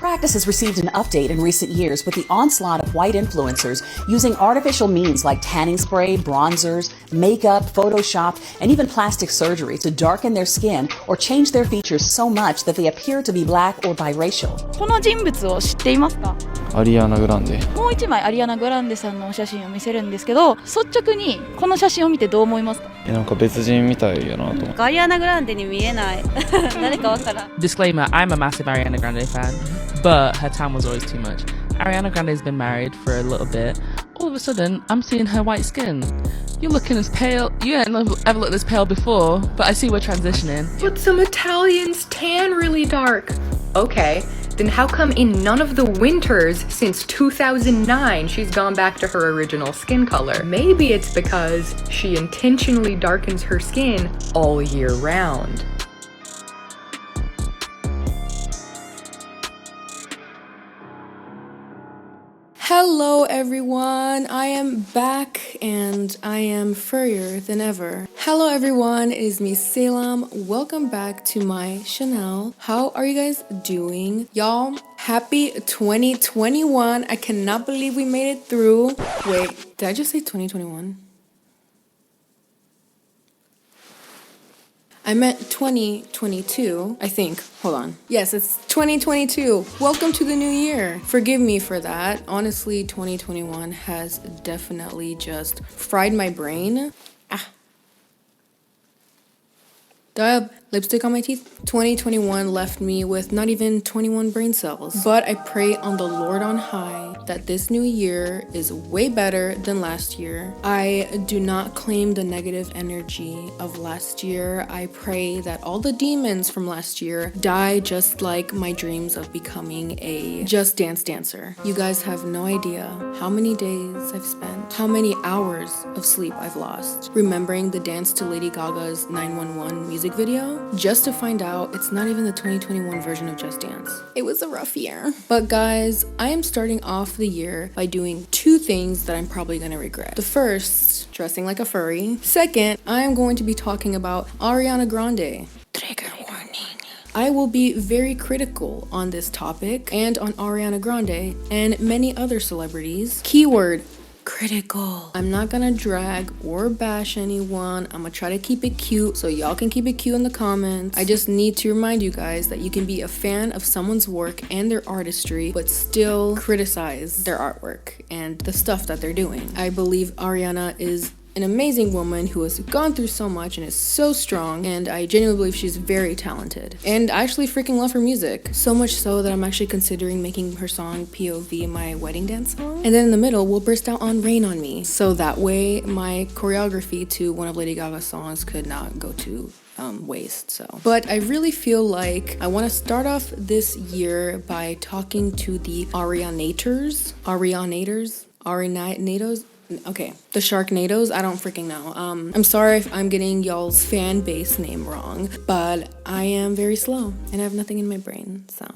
Practice has received an update in recent years with the onslaught of white influencers using artificial means like tanning spray, bronzers, makeup, Photoshop, and even plastic surgery to darken their skin or change their features so much that they appear to be black or biracial. この人物を知っていますか？アリアナ・グランデ。もう一枚アリアナ・グランデさんのお写真を見せるんですけど、率直にこの写真を見てどう思いますか？なんか別人みたいやなと思って。アリアナ・グランデに見えない。誰かわからん。Disclaimer, I'm a massive Ariana Grande fan, but her tan was always too much. Ariana Grande's been married for a little bit. All of a sudden, I'm seeing her white skin. You're looking as pale. You ain't ever looked this pale before, but I see we're transitioning. But some Italians tan really dark. Okay, then how come in none of the winters since 2009 she's gone back to her original skin color? Maybe it's because she intentionally darkens her skin all year round. Hello everyone, I am back and I am furrier than ever. Hello everyone, it is me Salem. Welcome back to my channel. How are you guys doing? Y'all, happy 2021. I cannot believe we made it through. Wait, did I just say 2021? I meant 2022, I think. Hold on. Yes, it's 2022. Welcome to the new year. Forgive me for that. Honestly, 2021 has definitely just fried my brain. Do I have lipstick on my teeth? 2021 left me with not even 21 brain cells. But I pray on the Lord on high that this new year is way better than last year. I do not claim the negative energy of last year. I pray that all the demons from last year die just like my dreams of becoming a Just Dance dancer. You guys have no idea how many days I've spent, how many hours of sleep I've lost, remembering the dance to Lady Gaga's 911 music video, just to find out it's not even the 2021 version of Just Dance. It was a rough year. But guys, I am starting off the year by doing two things that I'm probably gonna regret. The first, dressing like a furry. Second, I am going to be talking about Ariana Grande. Trigger warning. I will be very critical on this topic and on Ariana Grande and many other celebrities. Keyword, critical. I'm not gonna drag or bash anyone. I'm gonna try to keep it cute so y'all can keep it cute in the comments. I just need to remind you guys that you can be a fan of someone's work and their artistry but still criticize their artwork and the stuff that they're doing. I believe Ariana is an amazing woman who has gone through so much and is so strong, and I genuinely believe she's very talented. And I actually freaking love her music. So much so that I'm actually considering making her song POV my wedding dance song. And then in the middle, we'll burst out on Rain on Me. So that way my choreography to one of Lady Gaga's songs could not go to waste. But I really feel like I want to start off this year by talking to the Arianatos. Okay, the Sharknadoes, I don't freaking know. I'm sorry if I'm getting y'all's fan base name wrong, but I am very slow and I have nothing in my brain, so.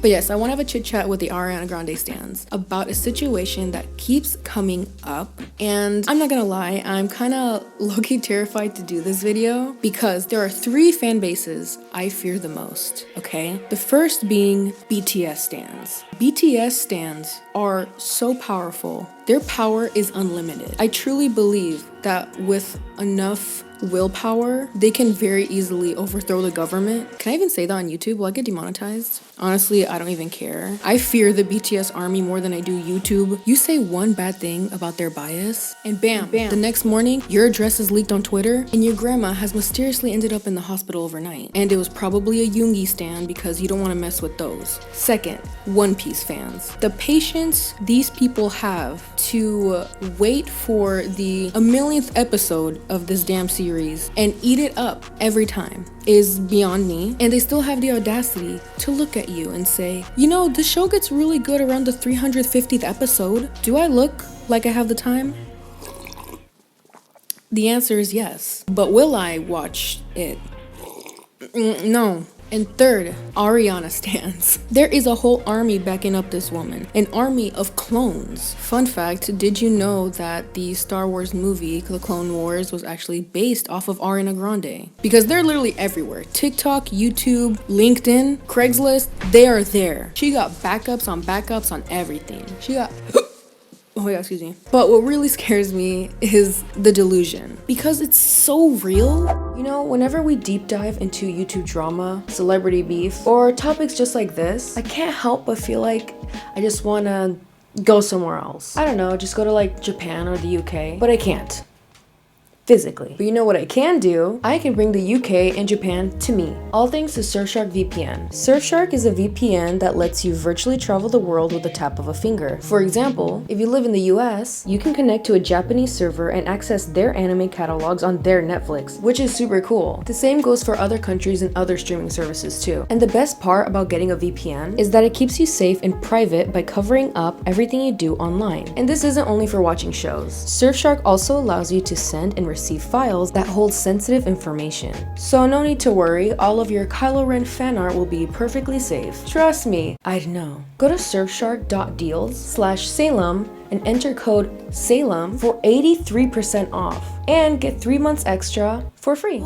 But yes, I want to have a chit chat with the Ariana Grande stans about a situation that keeps coming up. And I'm not gonna lie, I'm kind of low-key terrified to do this video because there are three fan bases I fear the most, okay? The first being BTS stans. BTS stans are so powerful. Their power is unlimited. I truly believe that with enough willpower, they can very easily overthrow the government. Can I even say that on YouTube? Will I get demonetized? Honestly, I don't even care. I fear the BTS army more than I do YouTube. You say one bad thing about their bias, and bam, the next morning, your address is leaked on Twitter, and your grandma has mysteriously ended up in the hospital overnight. And it was probably a Yoongi stan because you don't want to mess with those. Second, One Piece fans. The patience these people have to wait for the a millionth episode of this damn series and eat it up every time is beyond me. And they still have the audacity to look at you and say, you know, the show gets really good around the 350th episode. Do I look like I have the time? The answer is yes. But will I watch it? No. And third, Ariana stans. There is a whole army backing up this woman, an army of clones. Fun fact, did you know that the Star Wars movie, The Clone Wars, was actually based off of Ariana Grande? Because they're literally everywhere. TikTok, YouTube, LinkedIn, Craigslist, they are there. She got backups on everything. She got oh my god, excuse me. But what really scares me is the delusion. Because it's so real. You know, whenever we deep dive into YouTube drama, celebrity beef, or topics just like this, I can't help but feel like I just wanna go somewhere else. I don't know, just go to like Japan or the UK. But I can't. Physically. But you know what I can do? I can bring the UK and Japan to me. All thanks to Surfshark VPN. Surfshark is a VPN that lets you virtually travel the world with the tap of a finger. For example, if you live in the US, you can connect to a Japanese server and access their anime catalogs on their Netflix, which is super cool. The same goes for other countries and other streaming services too. And the best part about getting a VPN is that it keeps you safe and private by covering up everything you do online. And this isn't only for watching shows. Surfshark also allows you to send and receive files that hold sensitive information. So no need to worry, all of your Kylo Ren fan art will be perfectly safe. Trust me, I know. Go to surfshark.deals/Salem and enter code SALEM for 83% off and get 3 months extra for free.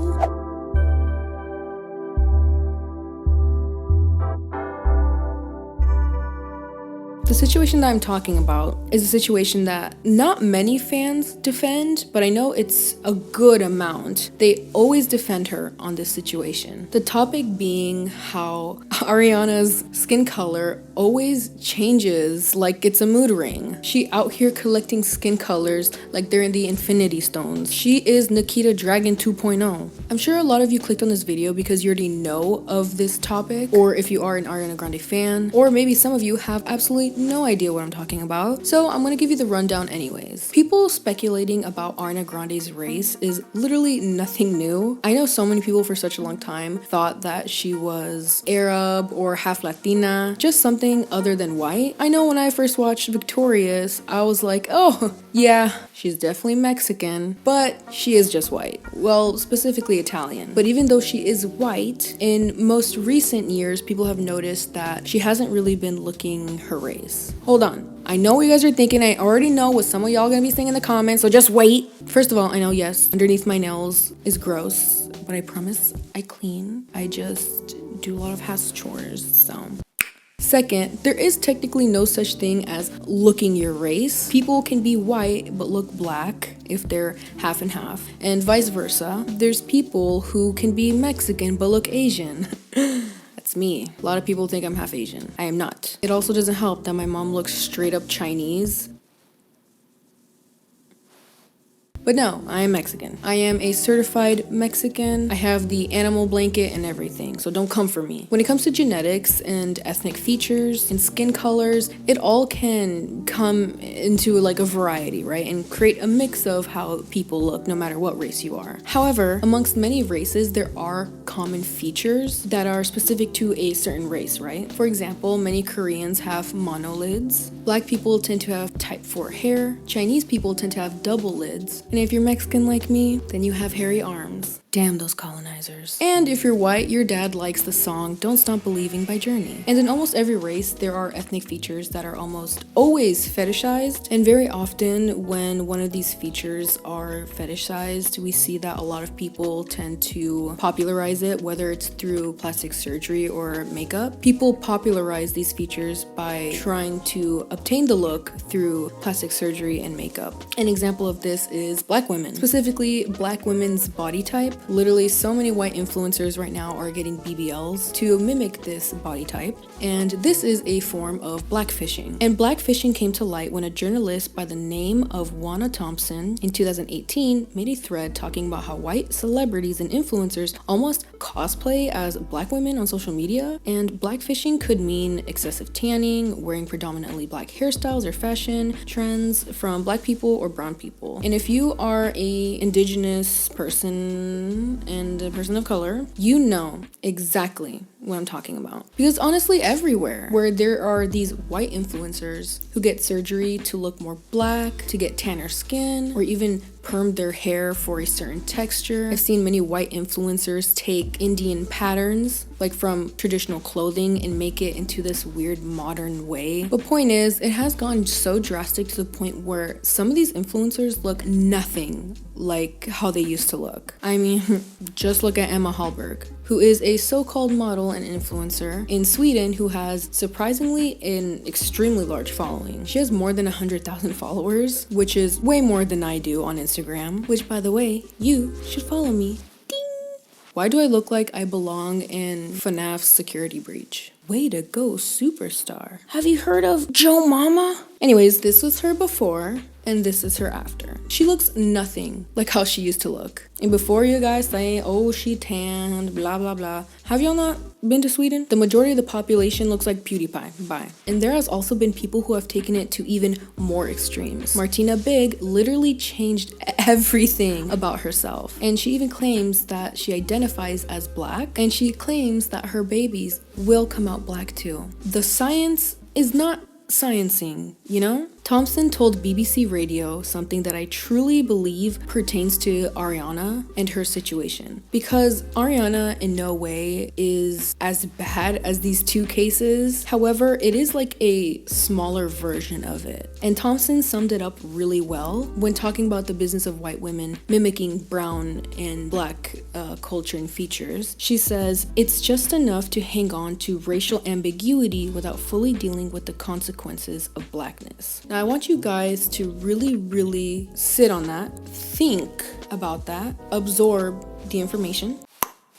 The situation that I'm talking about is a situation that not many fans defend, but I know it's a good amount. They always defend her on this situation. The topic being how Ariana's skin color always changes like it's a mood ring. She out here collecting skin colors like they're in the Infinity Stones. She is Nikita Dragon 2.0. I'm sure a lot of you clicked on this video because you already know of this topic, or if you are an Ariana Grande fan, or maybe some of you have absolutely no idea what I'm talking about. So I'm gonna give you the rundown anyways. People speculating about Ariana Grande's race is literally nothing new. I know so many people for such a long time thought that she was Arab or half Latina, just something other than white. I know when I first watched Victorious, I was like, oh yeah, she's definitely Mexican, but she is just white. Well, specifically Italian. But even though she is white, in most recent years, people have noticed that she hasn't really been looking her race. Hold on. I know what you guys are thinking. I already know what some of y'all gonna be saying in the comments, so just wait. First of all, I know, yes, underneath my nails is gross, but I promise I clean. I just do a lot of house chores, so. Second, there is technically no such thing as looking your race. People can be white but look black if they're half and half, and vice versa. There's people who can be Mexican but look Asian. That's me. A lot of people think I'm half Asian. I am not. It also doesn't help that my mom looks straight up Chinese. But no, I am Mexican. I am a certified Mexican. I have the animal blanket and everything, so don't come for me. When it comes to genetics and ethnic features and skin colors, it all can come into like a variety, right? And create a mix of how people look no matter what race you are. However, amongst many races, there are common features that are specific to a certain race, right? For example, many Koreans have monolids. Black people tend to have type 4 hair. Chinese people tend to have double lids. And if you're Mexican like me, then you have hairy arms. Damn those colonizers. And if you're white, your dad likes the song Don't Stop Believing by Journey. And in almost every race, there are ethnic features that are almost always fetishized. And very often when one of these features are fetishized, we see that a lot of people tend to popularize it, whether it's through plastic surgery or makeup. People popularize these features by trying to obtain the look through plastic surgery and makeup. An example of this is Black women, specifically Black women's body type. Literally so many white influencers right now are getting BBLs to mimic this body type, and this is a form of blackfishing. And blackfishing came to light when a journalist by the name of Wanna Thompson in 2018 made a thread talking about how white celebrities and influencers almost cosplay as Black women on social media, and blackfishing could mean excessive tanning, wearing predominantly Black hairstyles or fashion trends from Black people or brown people. And if you are a indigenous person and a person of color, you know exactly what I'm talking about. Because honestly, everywhere where there are these white influencers who get surgery to look more black, to get tanner skin, or even perm their hair for a certain texture. I've seen many white influencers take Indian patterns, like from traditional clothing, and make it into this weird modern way. But point is, it has gone so drastic to the point where some of these influencers look nothing like how they used to look. I mean, just look at Emma Hallberg, who is a so-called model and influencer in Sweden who has surprisingly an extremely large following. She has more than 100,000 followers, which is way more than I do on Instagram, which by the way, you should follow me. Ding! Why do I look like I belong in FNAF's security breach? Way to go, superstar. Have you heard of Joe Mama? Anyways, this was her before, and this is her after. She looks nothing like how she used to look. And before you guys say, oh, she tanned, blah, blah, blah. Have y'all not been to Sweden? The majority of the population looks like PewDiePie. Bye. And there has also been people who have taken it to even more extremes. Martina Big literally changed everything about herself. And she even claims that she identifies as black. And she claims that her babies will come out black too. The science is not sciencing, you know? Thompson told BBC Radio something that I truly believe pertains to Ariana and her situation. Because Ariana in no way is as bad as these two cases. However, it is like a smaller version of it. And Thompson summed it up really well when talking about the business of white women mimicking brown and black culture and features. She says, it's just enough to hang on to racial ambiguity without fully dealing with the consequences of blackness. Now, I want you guys to really sit on that, think about that, absorb the information.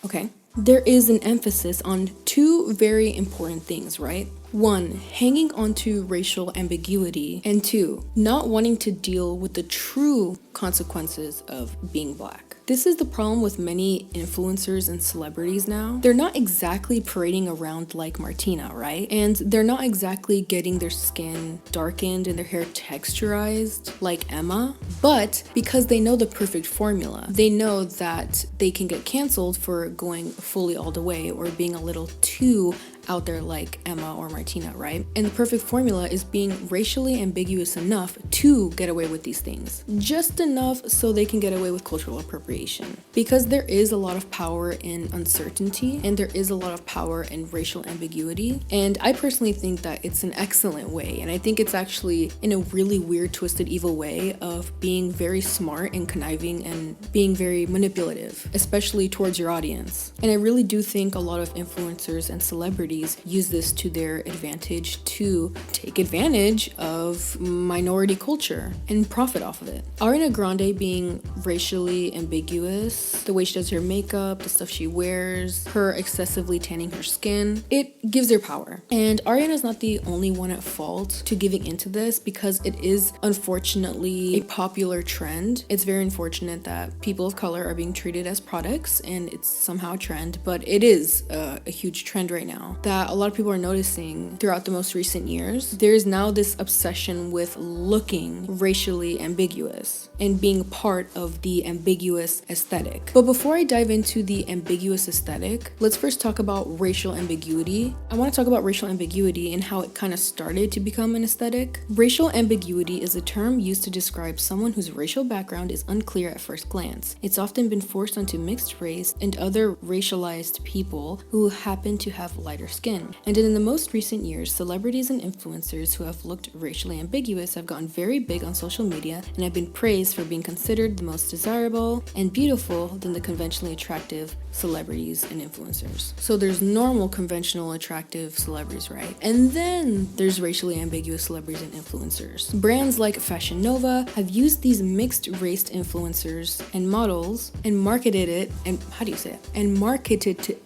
Okay. There is an emphasis on two very important things, right? One, hanging on to racial ambiguity, and two, not wanting to deal with the true consequences of being black. This is the problem with many influencers and celebrities now. They're not exactly parading around like Martina, right? And they're not exactly getting their skin darkened and their hair texturized like Emma, but because they know the perfect formula, they know that they can get canceled for going fully all the way or being a little too out there like Emma or Martina, right? And the perfect formula is being racially ambiguous enough to get away with these things. Just enough so they can get away with cultural appropriation. Because there is a lot of power in uncertainty and there is a lot of power in racial ambiguity. And I personally think that it's an excellent way. And I think it's actually in a really weird, twisted, evil way of being very smart and conniving and being very manipulative, especially towards your audience. And I really do think a lot of influencers and celebrities use this to their advantage to take advantage of minority culture and profit off of it. Ariana Grande being racially ambiguous, the way she does her makeup, the stuff she wears, her excessively tanning her skin, it gives her power. And Ariana's not the only one at fault to giving into this because it is unfortunately a popular trend. It's very unfortunate that people of color are being treated as products and it's somehow a trend, but it is a huge trend right now that a lot of people are noticing throughout the most recent years. There's now this obsession with looking racially ambiguous and being part of the ambiguous aesthetic. But before I dive into the ambiguous aesthetic, let's first talk about racial ambiguity. I want to talk about racial ambiguity and how it kind of started to become an aesthetic. Racial ambiguity is a term used to describe someone whose racial background is unclear at first glance. It's often been forced onto mixed race and other racialized people who happen to have lighter skin. And in the most recent years, celebrities and influencers who have looked racially ambiguous have gotten very big on social media and have been praised for being considered the most desirable and beautiful than the conventionally attractive celebrities and influencers. So there's normal, conventional, attractive celebrities, right? And then there's racially ambiguous celebrities and influencers. Brands like Fashion Nova have used these mixed race influencers and models and marketed it, and how do you say it? And marketed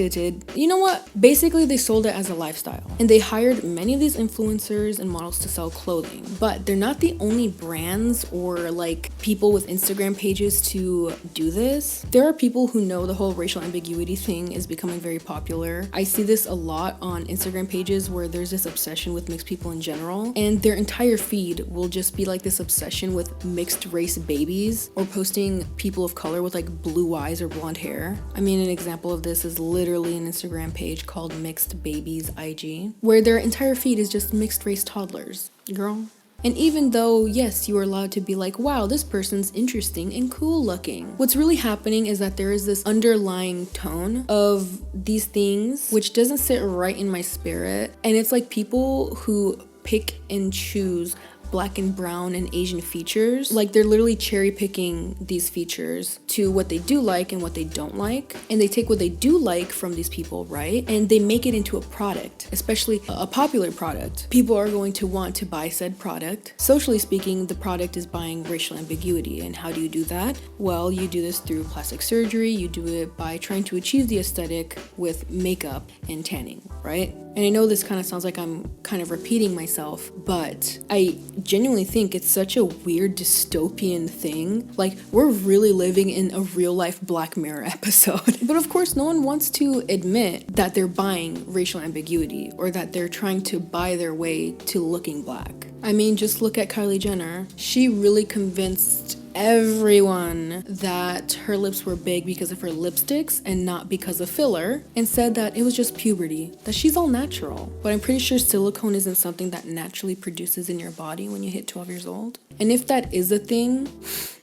it, you know what? Basically, they sold it as a lifestyle. And they hired many of these influencers and models to sell clothing. But they're not the only brands or like people with Instagram pages to do this. There are people who know the whole racial ambiguity thing is becoming very popular. I see this a lot on Instagram pages where there's this obsession with mixed people in general, and their entire feed will just be like this obsession with mixed race babies or posting people of color with like blue eyes or blonde hair. I mean, an example of this is literally an Instagram page called Mixed Babies IG, where their entire feed is just mixed race toddlers. Girl. And even though, yes, you are allowed to be like, wow, this person's interesting and cool looking, what's really happening is that there is this underlying tone of these things which doesn't sit right in my spirit. And it's like people who pick and choose Black and brown and Asian features, like they're literally cherry picking these features to what they do like and what they don't like, and they take what they do like from these people, right, and they make it into a product, especially a popular product. People are going to want to buy said product. Socially speaking, the product is buying racial ambiguity. And how do you do that? Well, you do this through plastic surgery. You do it by trying to achieve the aesthetic with makeup and tanning, right? And I know this kind of sounds like I'm kind of repeating myself, but I genuinely think it's such a weird dystopian thing. Like, we're really living in a real life Black Mirror episode. But of course, no one wants to admit that they're buying racial ambiguity or that they're trying to buy their way to looking Black. I mean, just look at Kylie Jenner. She really convinced everyone that her lips were big because of her lipsticks and not because of filler, and said that it was just puberty, that she's all natural. But I'm pretty sure silicone isn't something that naturally produces in your body when you hit 12 years old. And if that is a thing,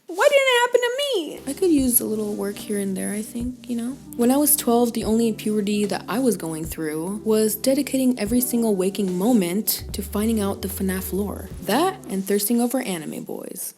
why didn't it happen to me? I could use a little work here and there, I think, you know? When I was 12, the only puberty that I was going through was dedicating every single waking moment to finding out the FNAF lore. That and thirsting over anime boys.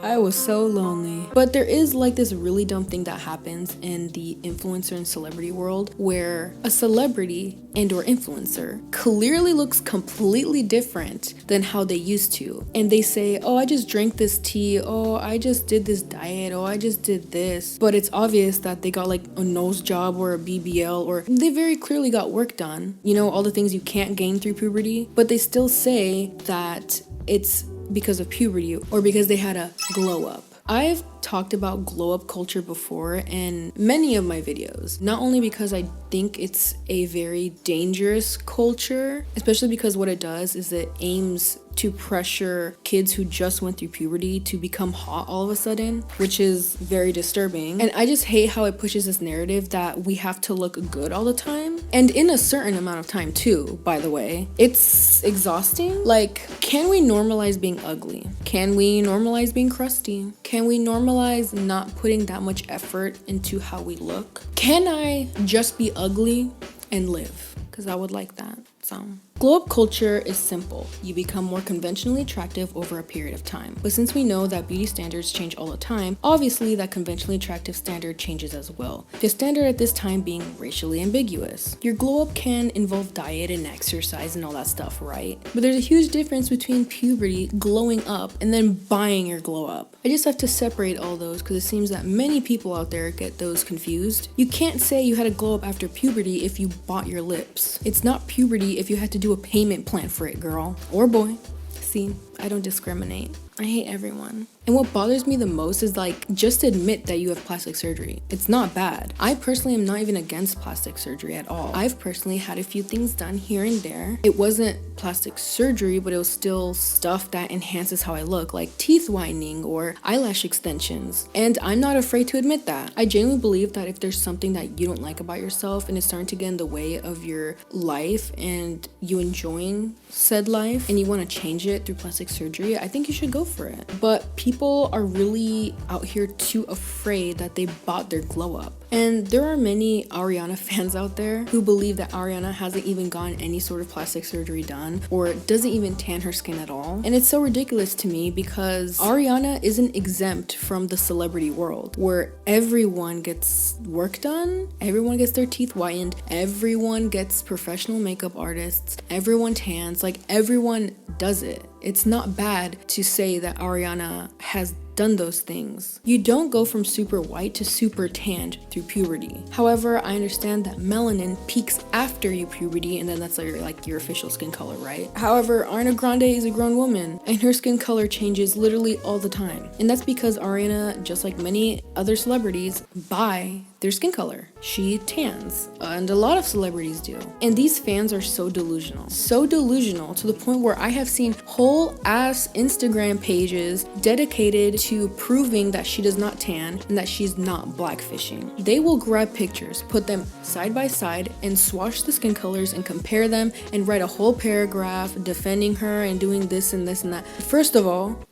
I was so lonely. But there is like this really dumb thing that happens in the influencer and celebrity world where a celebrity and or influencer clearly looks completely different than how they used to. And they say, oh, I just drank this tea. Oh, I just did this diet. Oh, I just did this. But it's obvious that they got like a nose job or a BBL, or they very clearly got work done. You know, all the things you can't gain through puberty. But they still say that it's because of puberty or because they had a glow up. I've talked about glow up culture before in many of my videos, not only because I think it's a very dangerous culture, especially because what it does is it aims to pressure kids who just went through puberty to become hot all of a sudden, which is very disturbing. And I just hate how it pushes this narrative that we have to look good all the time, and in a certain amount of time too, by the way. It's exhausting. Like, can we normalize being ugly? Can we normalize being crusty? Can we normalize not putting that much effort into how we look? Can I just be ugly and live? Because I would like that. So glow up culture is simple. You become more conventionally attractive over a period of time. But since we know that beauty standards change all the time, obviously that conventionally attractive standard changes as well. The standard at this time being racially ambiguous. Your glow up can involve diet and exercise and all that stuff, right? But there's a huge difference between puberty, glowing up, and then buying your glow up. I just have to separate all those because it seems that many people out there get those confused. You can't say you had a glow up after puberty if you bought your lips. It's not puberty if you had to do a payment plan for it, girl or boy. See, I don't discriminate. I hate everyone. And what bothers me the most is like, just admit that you have plastic surgery. It's not bad. I personally am not even against plastic surgery at all. I've personally had a few things done here and there. It wasn't plastic surgery, but it was still stuff that enhances how I look, like teeth whitening or eyelash extensions. And I'm not afraid to admit that. I genuinely believe that if there's something that you don't like about yourself and it's starting to get in the way of your life and you enjoying said life and you want to change it through plastic surgery, I think you should go for it. But people are really out here too afraid that they bought their glow up. And there are many Ariana fans out there who believe that Ariana hasn't even gotten any sort of plastic surgery done or doesn't even tan her skin at all. And it's so ridiculous to me because Ariana isn't exempt from the celebrity world where everyone gets work done, everyone gets their teeth whitened, everyone gets professional makeup artists, everyone tans, like everyone does it. It's not bad to say that Ariana has done those things. You don't go from super white to super tanned through puberty. However, I understand that melanin peaks after your puberty, and then that's like your official skin color, right? However, Ariana Grande is a grown woman, and her skin color changes literally all the time. And that's because Ariana, just like many other celebrities, buy their skin color. She tans, and a lot of celebrities do. And these fans are so delusional to the point where I have seen whole ass Instagram pages dedicated to proving that she does not tan and that she's not blackfishing. They will grab pictures, put them side by side, and swatch the skin colors and compare them and write a whole paragraph defending her and doing this and this and that. First of all,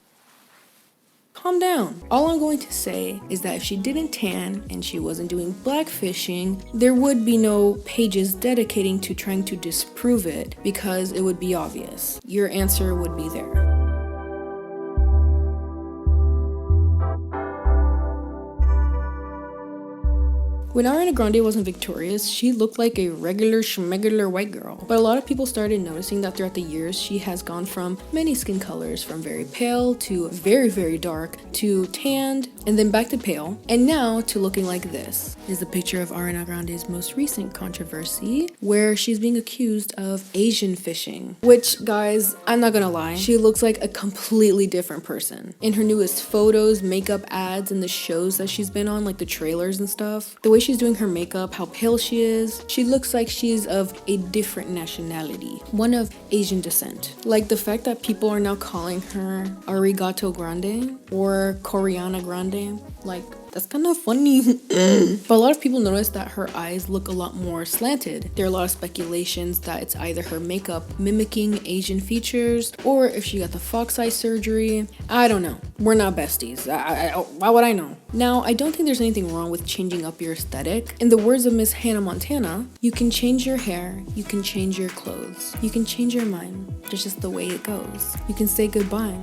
calm down. All I'm going to say is that if she didn't tan and she wasn't doing blackfishing, there would be no pages dedicating to trying to disprove it because it would be obvious. Your answer would be there. When Ariana Grande wasn't victorious, she looked like a regular schmegular white girl. But a lot of people started noticing that throughout the years, she has gone from many skin colors, from very pale to very, very dark to tanned and then back to pale. And now to looking like this. Is a picture of Ariana Grande's most recent controversy where she's being accused of Asian fishing. Which, guys, I'm not gonna lie, she looks like a completely different person. In her newest photos, makeup ads, and the shows that she's been on, like the trailers and stuff, the way she's doing her makeup, how pale she is, she looks like she's of a different nationality, one of Asian descent. Like the fact that people are now calling her Arigato Grande or Koreana Grande, like that's kind of funny. But a lot of people noticed that her eyes look a lot more slanted. There are a lot of speculations that it's either her makeup mimicking Asian features or if she got the fox eye surgery. I don't know. We're not besties. Why would I know? Now, I don't think there's anything wrong with changing up your aesthetic. In the words of Miss Hannah Montana, you can change your hair, you can change your clothes, you can change your mind. That's just the way it goes. You can say goodbye.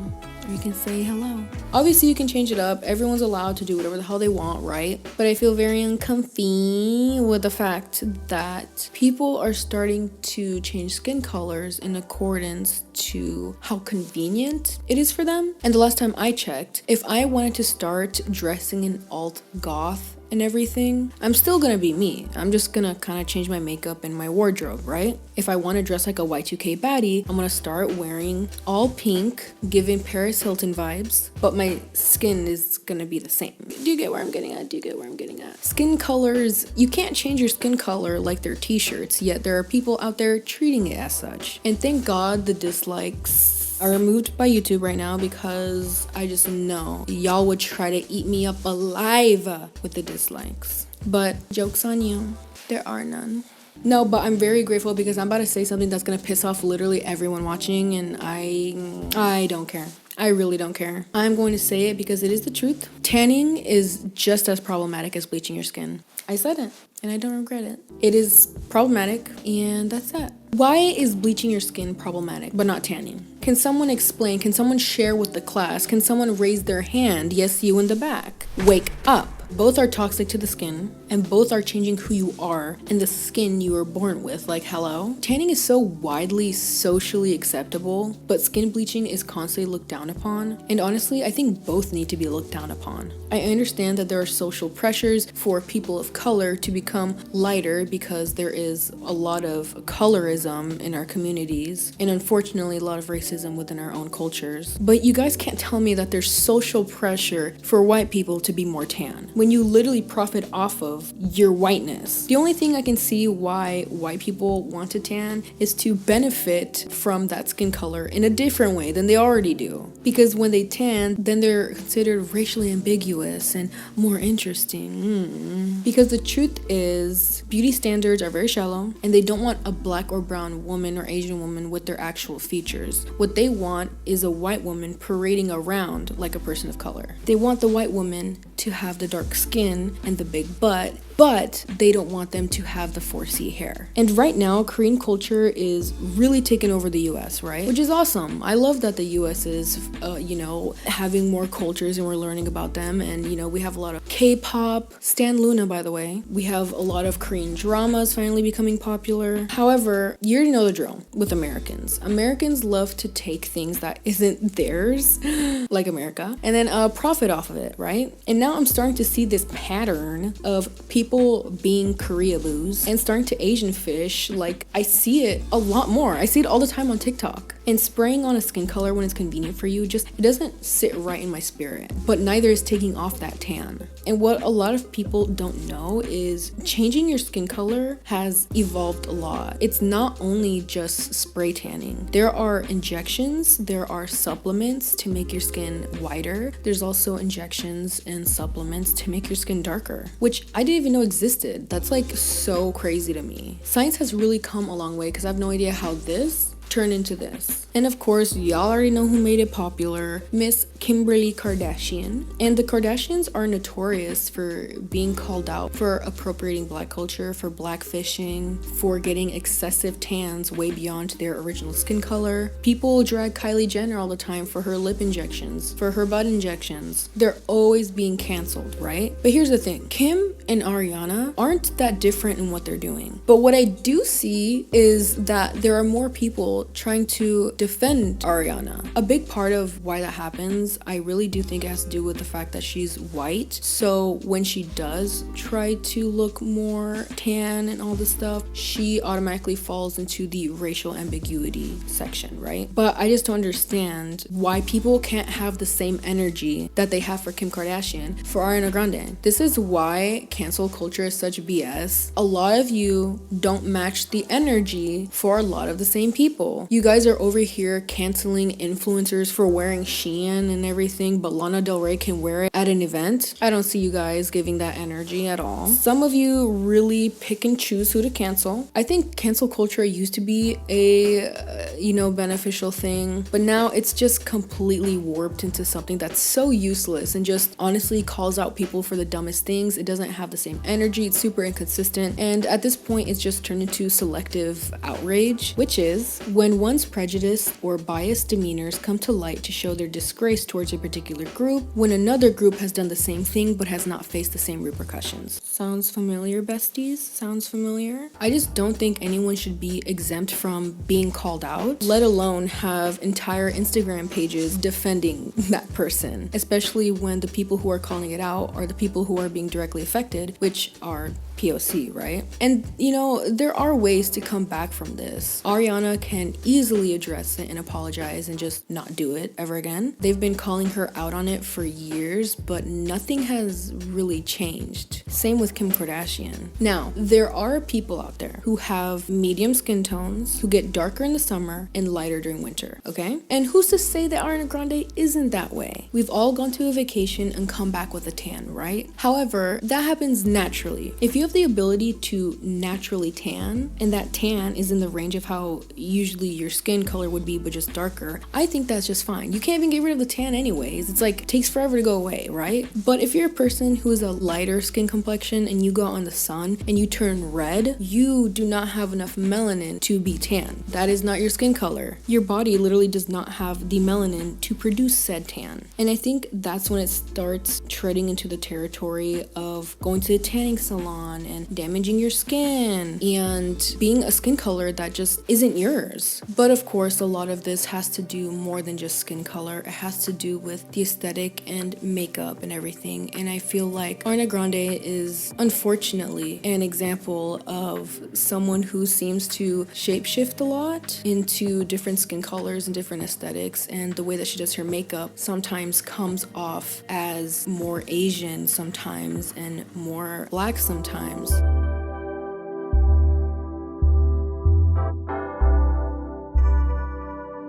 You can say hello. Obviously, you can change it up. Everyone's allowed to do whatever the hell they want, right? But I feel very uncomfy with the fact that people are starting to change skin colors in accordance to how convenient it is for them. And the last time I checked, if I wanted to start dressing in alt goth and everything, I'm still gonna be me. I'm just gonna kind of change my makeup and my wardrobe, right? If I want to dress like a Y2K baddie, I'm gonna start wearing all pink, giving Paris Hilton vibes, but my skin is gonna be the same. Do you get where I'm getting at? Skin colors, you can't change your skin color like they're t-shirts, yet there are people out there treating it as such. And thank God the dislikes are removed by YouTube right now because I just know y'all would try to eat me up alive with the dislikes. But joke's on you, there are none. No, but I'm very grateful because I'm about to say something that's gonna piss off literally everyone watching, and I don't care. I really don't care. I'm going to say it because it is the truth. Tanning is just as problematic as bleaching your skin. I said it, and I don't regret it. It is problematic, and that's that. Why is bleaching your skin problematic, but not tanning? Can someone explain? Can someone share with the class? Can someone raise their hand? Yes, you in the back. Wake up. Both are toxic to the skin, and both are changing who you are and the skin you were born with. Like, hello? Tanning is so widely socially acceptable, but skin bleaching is constantly looked down upon. And honestly, I think both need to be looked down upon. I understand that there are social pressures for people of color to become lighter because there is a lot of colorism in our communities, and unfortunately a lot of racism within our own cultures. But you guys can't tell me that there's social pressure for white people to be more tan when you literally profit off of your whiteness. The only thing I can see why white people want to tan is to benefit from that skin color in a different way than they already do. Because when they tan, then they're considered racially ambiguous and more interesting. Because the truth is, beauty standards are very shallow, and they don't want a black or brown woman or Asian woman with their actual features. What they want is a white woman parading around like a person of color. They want the white woman to have the dark skin and the big butt but they don't want them to have the 4C hair. And right now, Korean culture is really taking over the US, right? Which is awesome. I love that the US is, having more cultures and we're learning about them. And, we have a lot of K-pop, Stan Luna, by the way. We have a lot of Korean dramas finally becoming popular. However, you already know the drill with Americans. Americans love to take things that isn't theirs, like America, and then profit off of it, right? And now I'm starting to see this pattern of people being Koreaboos and starting to Asian fish. Like, I see it a lot more. I see it all the time on TikTok. And spraying on a skin color when it's convenient for you, it doesn't sit right in my spirit. But neither is taking off that tan. And what a lot of people don't know is changing your skin color has evolved a lot. It's not only just spray tanning. There are injections, there are supplements to make your skin whiter. There's also injections and supplements to make your skin darker, which I didn't even know existed. That's like so crazy to me. Science has really come a long way because I have no idea how this turned into this. And of course, y'all already know who made it popular, Miss Kimberly Kardashian. And the Kardashians are notorious for being called out for appropriating black culture, for blackfishing, for getting excessive tans way beyond their original skin color. People drag Kylie Jenner all the time for her lip injections, for her butt injections. They're always being canceled, right? But here's the thing, Kim and Ariana aren't that different in what they're doing. But what I do see is that there are more people trying to defend Ariana. A big part of why that happens, I really do think it has to do with the fact that she's white. So when she does try to look more tan and all this stuff, she automatically falls into the racial ambiguity section, right? But I just don't understand why people can't have the same energy that they have for Kim Kardashian for Ariana Grande. This is why cancel culture is such BS. A lot of you don't match the energy for a lot of the same people. You guys are over here canceling influencers for wearing Shein and everything, but Lana Del Rey can wear it at an event. I don't see you guys giving that energy at all. Some of you really pick and choose who to cancel. I think cancel culture used to be a, beneficial thing, but now it's just completely warped into something that's so useless and just honestly calls out people for the dumbest things. It doesn't have the same energy. It's super inconsistent. And at this point, it's just turned into selective outrage, which is when one's prejudice or biased demeanors come to light to show their disgrace towards a particular group, when another group has done the same thing but has not faced the same repercussions. Sounds familiar, besties? Sounds familiar? I just don't think anyone should be exempt from being called out, let alone have entire Instagram pages defending that person, especially when the people who are calling it out are the people who are being directly affected, which are POC, right? And there are ways to come back from this. Ariana can easily address it and apologize and just not do it ever again. They've been calling her out on it for years, but nothing has really changed. Same with Kim Kardashian. Now, there are people out there who have medium skin tones, who get darker in the summer and lighter during winter, okay? And who's to say that Ariana Grande isn't that way? We've all gone to a vacation and come back with a tan, right? However, that happens naturally. If you have the ability to naturally tan, and that tan is in the range of how usually your skin color would be but just darker, I think that's just fine. You can't even get rid of the tan anyways. It's like, it takes forever to go away, right? But if you're a person who is a lighter skin complexion and you go out in the sun and you turn red, you do not have enough melanin to be tan. That is not your skin color. Your body literally does not have the melanin to produce said tan. And I think that's when it starts treading into the territory of going to the tanning salon and damaging your skin and being a skin color that just isn't yours. But of course, a lot of this has to do more than just skin color. It has to do with the aesthetic and makeup and everything. And I feel like Ariana Grande is unfortunately an example of someone who seems to shapeshift a lot into different skin colors and different aesthetics, and the way that she does her makeup sometimes comes off as more Asian sometimes and more black sometimes.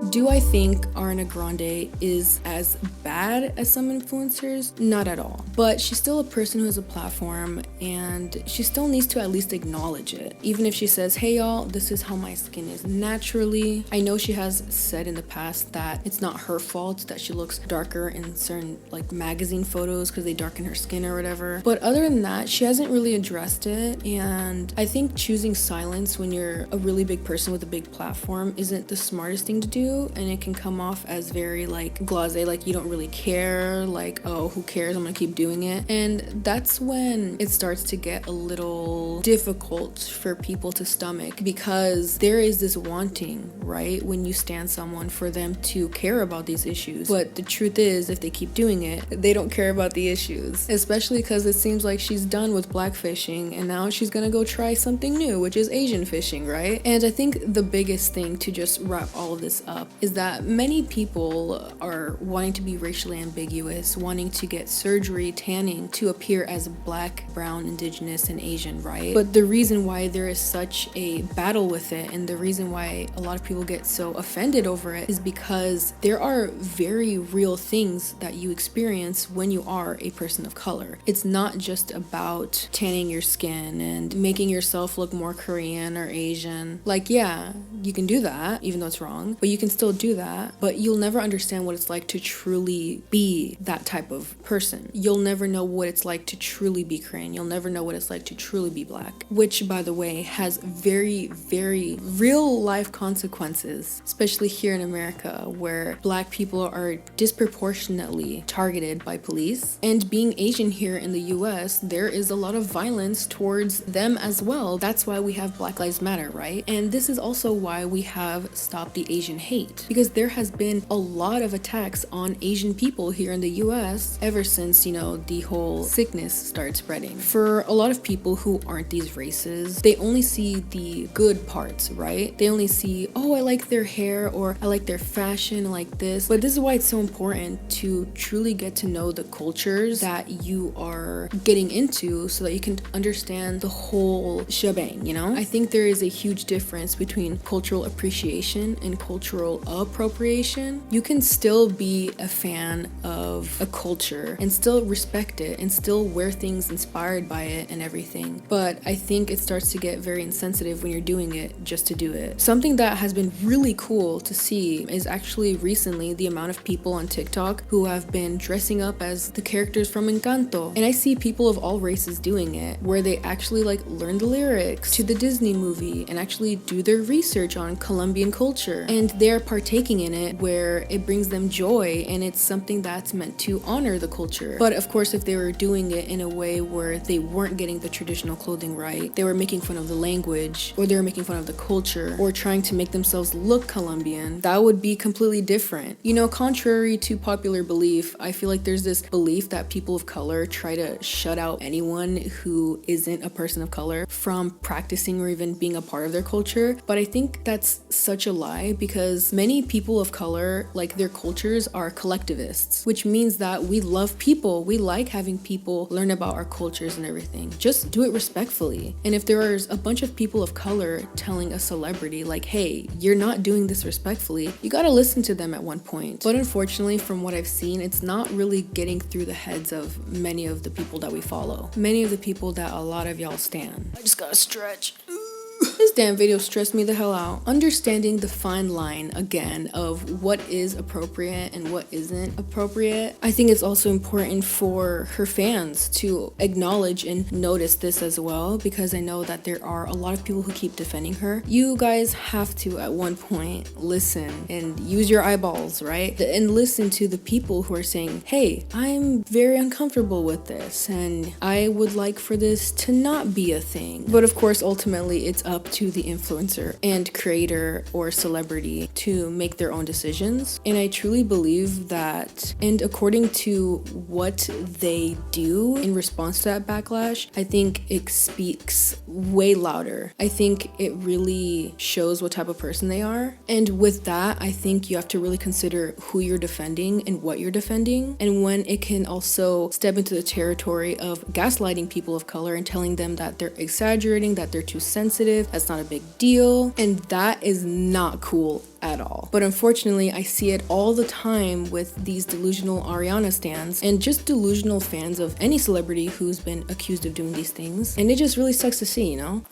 Do I think Ariana Grande is as bad as some influencers? Not at all. But she's still a person who has a platform, and she still needs to at least acknowledge it. Even if she says, hey y'all, this is how my skin is naturally. I know she has said in the past that it's not her fault that she looks darker in certain like magazine photos because they darken her skin or whatever. But other than that, she hasn't really addressed it, and I think choosing silence when you're a really big person with a big platform isn't the smartest thing to do, and it can come off as very like blasé, like you don't really care, like, oh, who cares, I'm gonna keep doing it. And that's when it starts to get a little difficult for people to stomach, because there is this wanting, right, when you stand someone for them to care about these issues. But the truth is, if they keep doing it, they don't care about the issues, especially because it seems like she's done with blackfishing and now she's gonna go try something new, which is Asian fishing, right? And I think the biggest thing to just wrap all of this up is that many people are wanting to be racially ambiguous, wanting to get surgery, tanning to appear as black, brown, indigenous, and Asian, right? But the reason why there is such a battle with it, and the reason why a lot of people get so offended over it, is because there are very real things that you experience when you are a person of color. It's not just about tanning your skin and making yourself look more Korean or Asian. Like, yeah, you can do that, even though it's wrong, but you can still do that, but you'll never understand what it's like to truly be that type of person. You'll never know what it's like to truly be Korean. You'll never know what it's like to truly be black, which, by the way, has very, very real life consequences, especially here in America, where black people are disproportionately targeted by police. And being Asian here in the US, there is a lot of violence towards them as well. That's why we have Black Lives Matter, right? And this is also why we have Stop the Asian Hate, because there has been a lot of attacks on Asian people here in the US ever since, you know, the whole sickness started spreading. For a lot of people who aren't these races, they only see the good parts, right? They only see, oh, I like their hair, or I like their fashion, I like this. But this is why it's so important to truly get to know the cultures that you are getting into, so that you can understand the whole shebang, you know? I think there is a huge difference between cultural appreciation and cultural appropriation. You can still be a fan of a culture and still respect it and still wear things inspired by it and everything. But I think it starts to get very insensitive when you're doing it just to do it. Something that has been really cool to see is actually recently the amount of people on TikTok who have been dressing up as the characters from Encanto. And I see people of all races doing it, where they actually like learn the lyrics to the Disney movie and actually do their research on Colombian culture, and they're partaking in it where it brings them joy and it's something that's meant to honor the culture. But of course, if they were doing it in a way where they weren't getting the traditional clothing right, they were making fun of the language, or they were making fun of the culture, or trying to make themselves look Colombian, that would be completely different. You know, contrary to popular belief, I feel like there's this belief that people of color try to shut out anyone who isn't a person of color from practicing or even being a part of their culture. But I think that's such a lie, because many people of color, like, their cultures are collectivists, which means that we love people. We like having people learn about our cultures and everything. Just do it respectfully. And if there is a bunch of people of color telling a celebrity like, hey, you're not doing this respectfully, you gotta listen to them at one point. But unfortunately, from what I've seen, it's not really getting through the heads of many of the people that we follow, many of the people that a lot of y'all stan. I just gotta stretch. This damn video stressed me the hell out. Understanding the fine line, again, of what is appropriate and what isn't appropriate. I think it's also important for her fans to acknowledge and notice this as well, because I know that there are a lot of people who keep defending her. You guys have to, at one point, listen and use your eyeballs, right? And listen to the people who are saying, hey, I'm very uncomfortable with this, and I would like for this to not be a thing. But of course, ultimately, it's up to the influencer and creator or celebrity to make their own decisions. And I truly believe that, and according to what they do in response to that backlash, I think it speaks way louder. I think it really shows what type of person they are. And with that, I think you have to really consider who you're defending and what you're defending, and when it can also step into the territory of gaslighting people of color and telling them that they're exaggerating, that they're too sensitive, That's not a big deal. And that is not cool at all. But unfortunately, I see it all the time with these delusional Ariana stans and just delusional fans of any celebrity who's been accused of doing these things. And it just really sucks to see, you know?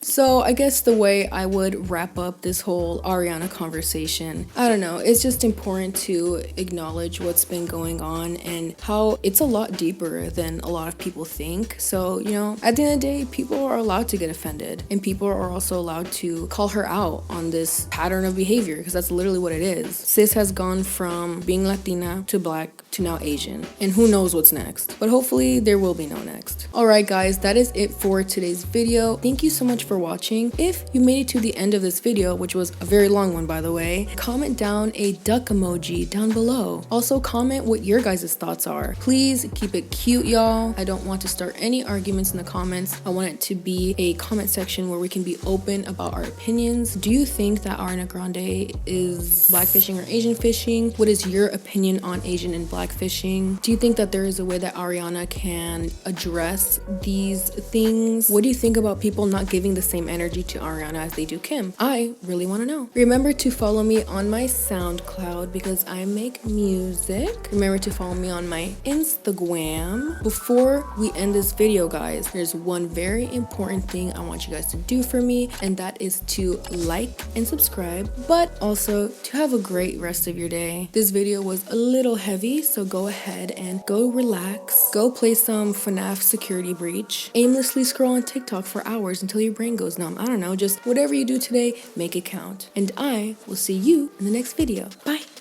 So I guess the way I would wrap up this whole Ariana conversation, I don't know, it's just important to acknowledge what's been going on and how it's a lot deeper than a lot of people think. So, you know, at the end of the day, people are allowed to get offended and people are also allowed to call her out on this pattern of behavior because that's literally what it is. Sis has gone from being Latina to Black to now Asian, and who knows what's next, but hopefully there will be no next. Alright guys, that is it for today's video. Thank you so much for watching. If you made it to the end of this video, which was a very long one by the way, comment down a duck emoji down below. Also comment what your guys' thoughts are. Please keep it cute, y'all. I don't want to start any arguments in the comments. I want it to be a comment section where we can be open about our opinions. Do you think that Ariana Grande is blackfishing or Asian fishing? What is your opinion on Asian and blackfishing? Do you think that there is a way that Ariana can address these things? What do you think about people not giving the same energy to Ariana as they do Kim? I really want to know. Remember to follow me on my SoundCloud because I make music. Remember to follow me on my Instagram. Before we end this video, guys, there's one very important thing I want you guys to do for me, and that is to like and subscribe, but also to have a great rest of your day. This video was a little heavy, so go ahead and go relax. Go play some FNAF Security Breach. Aimlessly scroll on TikTok for hours until your brain goes numb. I don't know, just whatever you do today, make it count. And I will see you in the next video. Bye!